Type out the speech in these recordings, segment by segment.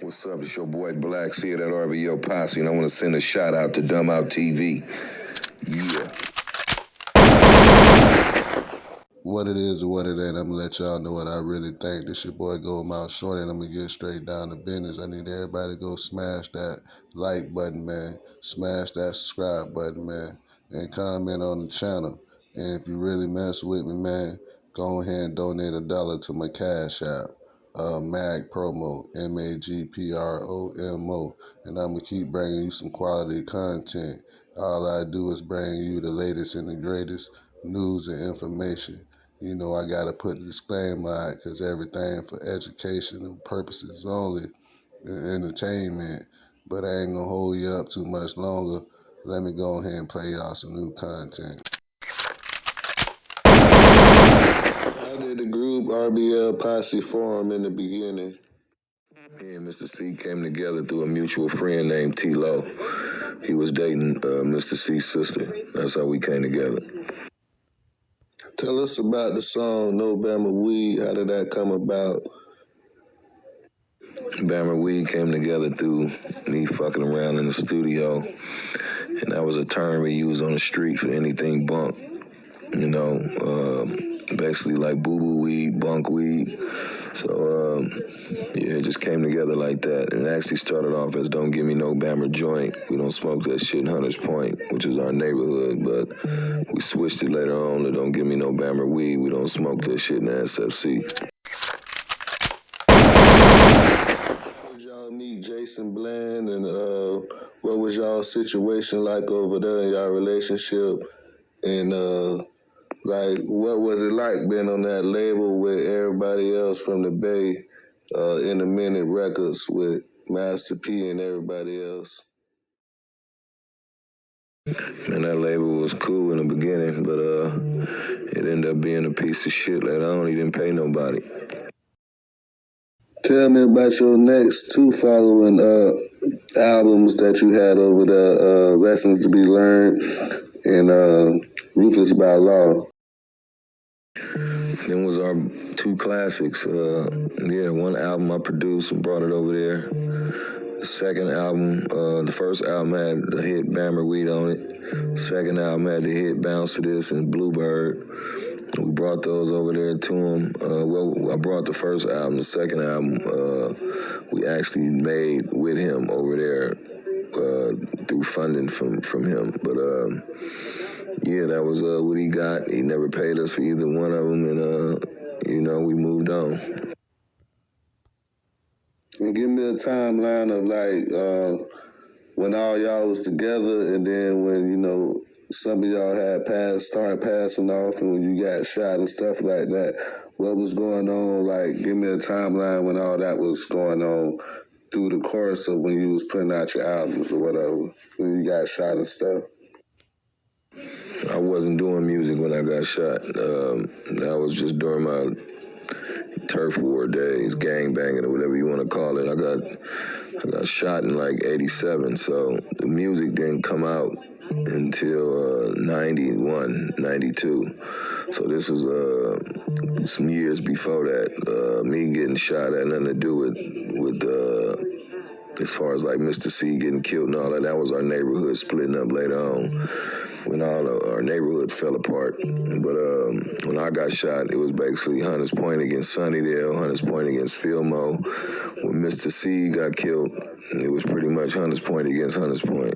What's up? It's your boy Black here at RBL Posse, and I want to send a shout out to Dumbout TV. Yeah. What it is or what it ain't, I'm gonna let y'all know what I really think. This your boy Goldmouth Shorty, and I'm gonna get straight down to business. I need everybody to go smash that like button, man. Smash that subscribe button, man. And comment on the channel. And if you really mess with me, man, go ahead and donate $1 to my Cash App. Magpromo, MAGPROMO. And I'm gonna keep bringing you some quality content. All I do is bring you the latest and the greatest news and information. You know, I got to put a disclaimer out because everything for educational purposes only, and entertainment. But I ain't going to hold you up too much longer. Let me go ahead and play y'all some new content. How did the group RBL Posse form in the beginning? Me and Mr. C came together through a mutual friend named T-Lo. He was dating Mr. C's sister. That's how we came together. Tell us about the song No Bama Weed. How did that come about? Bama Weed came together through me fucking around in the studio. And that was a term we used on the street for anything bunk. You know, basically like boo-boo weed, bunk weed. So, yeah, it just came together like that. And it actually started off as Don't Give Me No Bammer Joint. We don't smoke that shit in Hunters Point, which is our neighborhood, but we switched it later on to Don't Give Me No Bammer Weed. We don't smoke that shit in the SFC. How did y'all meet Jason Bland, and what was y'all situation like over there in y'all relationship? And like, what was it like being on that label with everybody else from the Bay, in the Minute Records with Master P and everybody else? And that label was cool in the beginning, but it ended up being a piece of shit later on. He didn't pay nobody. Tell me about your next two following albums that you had over there, Lessons to Be Learned and Ruthless by Law. Them was our two classics. Yeah, one album I produced and brought it over there. The second album, the first album had the hit Bammer Weed on it. Second album had the hit Bounce to This and Bluebird. We brought those over there to him. Well, I brought the first album. The second album, we actually made with him over there through funding from him. But yeah, that was what he got. He never paid us for either one of them, and you know, we moved on. And give me a timeline of like when all y'all was together, and then when, you know, some of y'all had started passing off, and when you got shot and stuff like that. What was going on? Like, give me a timeline when all that was going on through the course of when you was putting out your albums or whatever, when you got shot and stuff. I wasn't doing music when I got shot. That was just during my turf war days, gang banging or whatever you want to call it. I got shot in like '87, so the music didn't come out until 91, 92. So this was some years before that. Me getting shot had nothing to do with as far as like Mr. C getting killed and all that. That was our neighborhood splitting up later on when all of our neighborhood fell apart. But when I got shot, it was basically Hunters Point against Sunnydale, Hunters Point against Fillmore. When Mr. C got killed, it was pretty much Hunters Point against Hunters Point.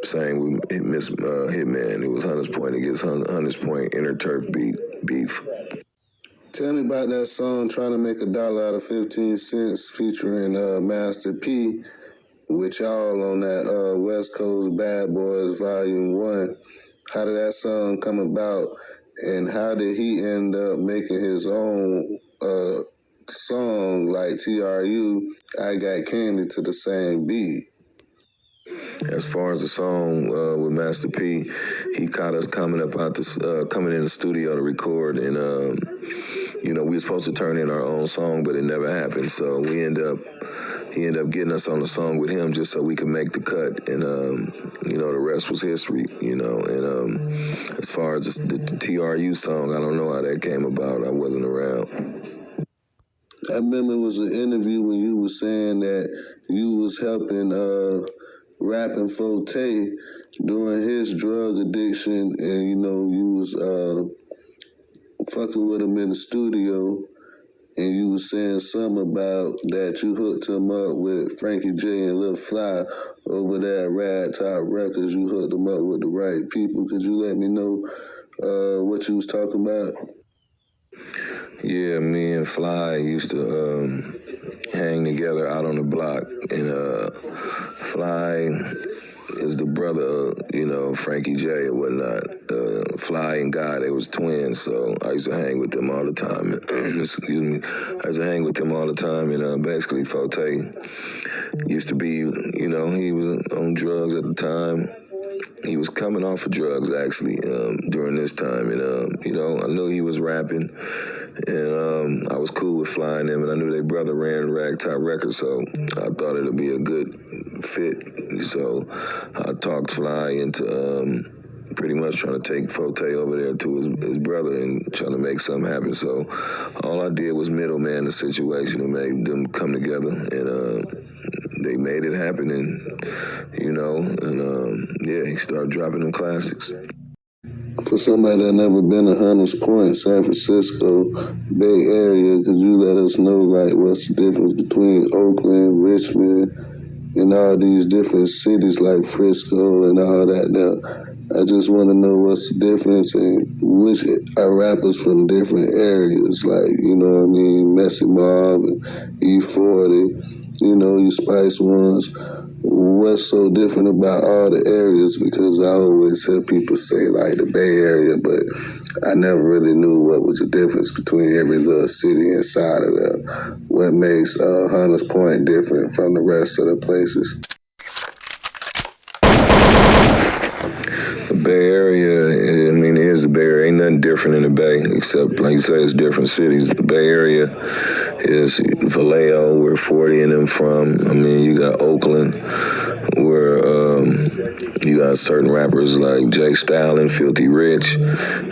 Same with Hitman. It was Hunters Point against Hunters Point interturf beef. Tell me about that song, Trying to Make $1 Out of 15 Cents, featuring Master P, with y'all on that West Coast Bad Boys Volume 1. How did that song come about, and how did he end up making his own song like TRU, I Got Candy, to the same beat? As far as the song with Master P, he caught us coming in the studio to record, and you know, we were supposed to turn in our own song, but it never happened. So he ended up getting us on the song with him just so we could make the cut, and you know, the rest was history. You know, and as far as the TRU song, I don't know how that came about. I wasn't around. I remember it was an interview when you were saying that you was helping rapping Forte during his drug addiction, and you was fucking with him in the studio, and you was saying something about that you hooked him up with Frankie J and Lil Fly over there at Rad Top Records. You hooked him up with the right people. Could you let me know what you was talking about? Yeah, me and Fly used to hang together out on the block, and Fly is the brother of, Frankie J or whatnot. Fly and Guy, they was twins, so I used to hang with them all the time. Excuse me. I used to hang with them all the time, and basically Forte used to be, he was on drugs at the time. He was coming off of drugs, actually, during this time. And, I knew he was rapping. And I was cool with flying them. And I knew their brother ran Ragtop Records, so I thought it'd be a good fit. So I talked Fly into pretty much trying to take Forte over there to his brother and trying to make something happen. So all I did was middleman the situation and made them come together. And they made it happen. And, he started dropping them classics. For somebody that never been to Hunters Point, San Francisco, Bay Area, could you let us know, what's the difference between Oakland, Richmond, and all these different cities like Frisco and all that now? I just want to know what's the difference and which are rappers from different areas, Messy Marv and E40, your Spice Ones. What's so different about all the areas? Because I always hear people say the Bay Area, but I never really knew what was the difference between every little city inside of there. What makes Hunters Point different from the rest of the places? The Bay Area, it is the Bay Area. Ain't nothing different in the Bay, except, like you say, it's different cities. The Bay Area is Vallejo, where 40 of them from. You got Oakland, where you got certain rappers like Jay Stallin, Filthy Rich,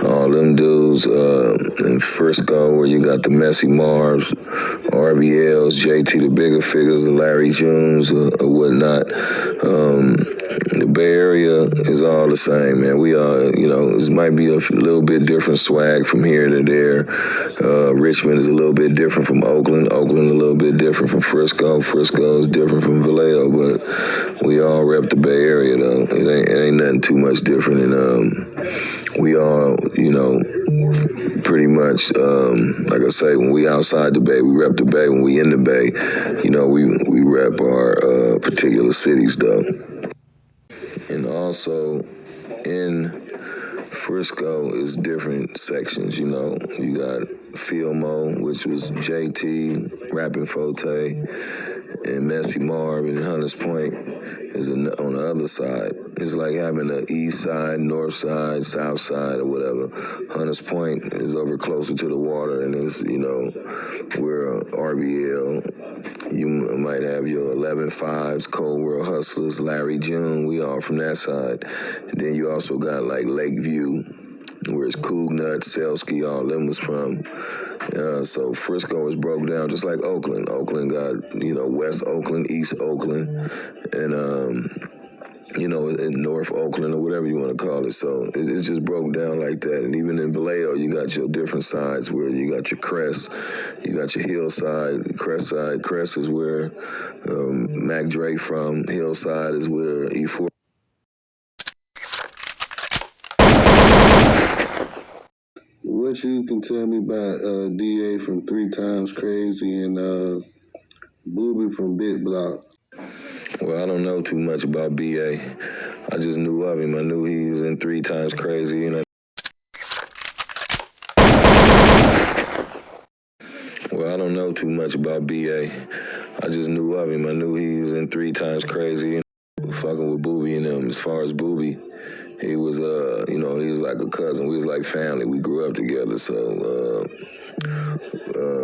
all them dudes. In Frisco, where you got the Messy Marvs, RBLs, JT the Bigger Figures, the Larry Junes, or whatnot. The Bay Area is all the same, man. We are, this might be a little bit different swag from here to there. Richmond is a little bit different from Oakland. Oakland a little bit different from Frisco. Frisco is different from Vallejo, but we all rep the Bay Area, though. It ain't nothing too much different. And we all, pretty much, like I say, when we outside the Bay, we rep the Bay. When we in the Bay, we rep our particular cities, though. And also in Frisco is different sections, You got Filmo, which was JT, rapping Forte, and Messy Marv, and Hunters Point is on the other side. It's like having an east side, north side, south side, or whatever. Hunters Point is over closer to the water, and it's, we're RBL. You might have your 11-5s, Cold World Hustlers, Larry June. We all from that side. And then you also got Lakeview, where it's Cool Nuts, Selsky, all them was from. So Frisco is broke down just like Oakland. Oakland got, West Oakland, East Oakland, and, in North Oakland or whatever you want to call it. So it's just broke down like that. And even in Vallejo, you got your different sides where you got your crest, you got your hillside, crest side. Crest is where Mac Dre from. Hillside is where E4. What you can tell me about DA from 3 Times Crazy and Booby from Big Block? Well, I don't know too much about BA. I just knew of him. I knew he was in 3 Times Crazy, Well, I don't know too much about BA. I just knew of him. I knew he was in 3 Times Crazy, fucking with Booby and them. As far as Booby, he was, you know, he was like a cousin. We was like family. We grew up together. So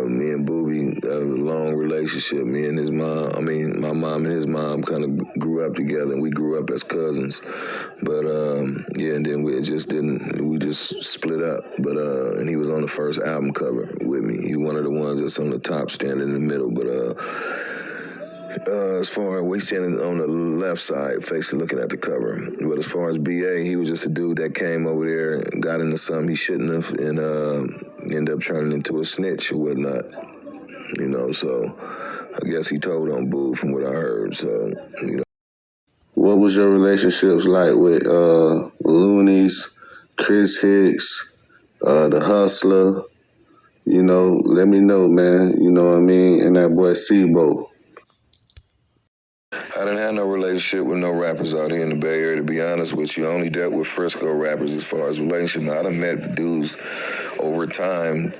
me and Booby have a long relationship. Me and his mom, I mean, my mom and his mom kind of grew up together, and we grew up as cousins. But yeah, and then we just split up. But and he was on the first album cover with me. He's one of the ones that's on the top, standing in the middle. But as far as we standing on the left side, facing looking at the cover. But as far as BA, he was just a dude that came over there, got into something he shouldn't have, and ended up turning into a snitch or whatnot. You know, so I guess he told on Boo from what I heard. So, you know. What was your relationships like with Luniz, Chris Hicks, the Hustler? You know, let me know, man. You know what I mean? And that boy Sebo. I didn't have no relationship with no rappers out here in the Bay Area, to be honest with you. I only dealt with Frisco rappers as far as relationship. I done met dudes over time,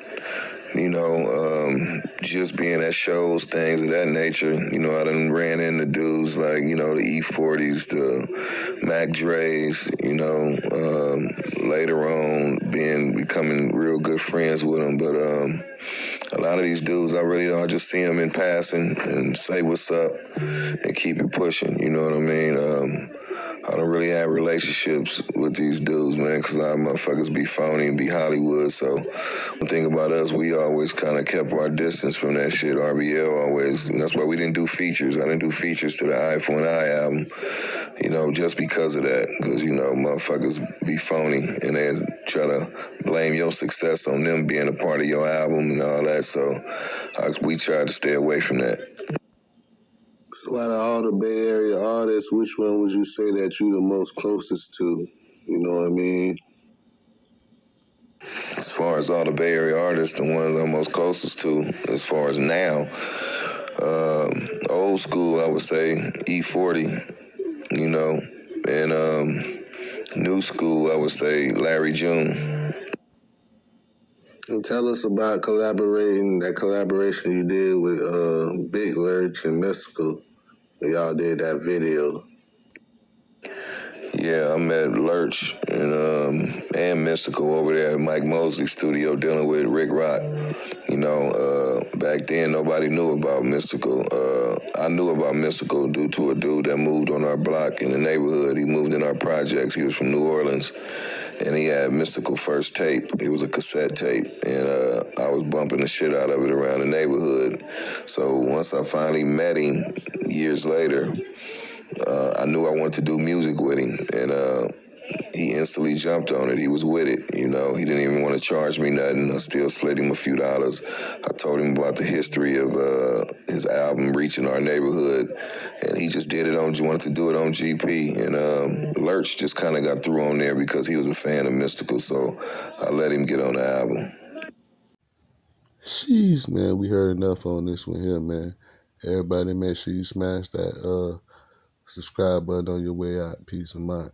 you know, just being at shows, things of that nature. You know, I done ran into dudes like, you know, the E40s, the Mac Dre's, you know, later on becoming real good friends with them. But a lot of these dudes, I really don't just see them in passing and say what's up and keep it pushing, you know what I mean? I don't really have relationships with these dudes, man, because a lot of motherfuckers be phony and be Hollywood. So one thing about us, we always kind of kept our distance from that shit. RBL always, and that's why we didn't do features. I didn't do features to the Eye for an Eye album, you know, just because of that. Because, you know, motherfuckers be phony and they try to blame your success on them being a part of your album and all that. So we tried to stay away from that. So out of all the Bay Area artists, which one would you say that you the most closest to? You know what I mean? As far as all the Bay Area artists, the ones I'm most closest to, as far as now, old school, I would say E40, you know, and new school, I would say Larry June. And tell us about that collaboration you did with Big Lurch and Mystikal. Y'all did that video. Yeah, I met Lurch and Mystikal over there at Mike Mosley's studio dealing with Rick Rock. You know, back then nobody knew about Mystikal. I knew about Mystikal due to a dude that moved on our block in the neighborhood. He moved in our projects. He was from New Orleans. And he had Mystikal first tape. It was a cassette tape. And I was bumping the shit out of it around the neighborhood. So once I finally met him years later, I knew I wanted to do music with him, and he instantly jumped on it. He was with it, you know. He didn't even want to charge me nothing. I still slid him a few dollars. I told him about the history of his album reaching our neighborhood, and he just wanted to do it on GP. And Lurch just kind of got through on there because he was a fan of Mystikal, so I let him get on the album. Jeez, man, we heard enough on this one here, man. Everybody make sure you smash that subscribe button on your way out. Peace of mind.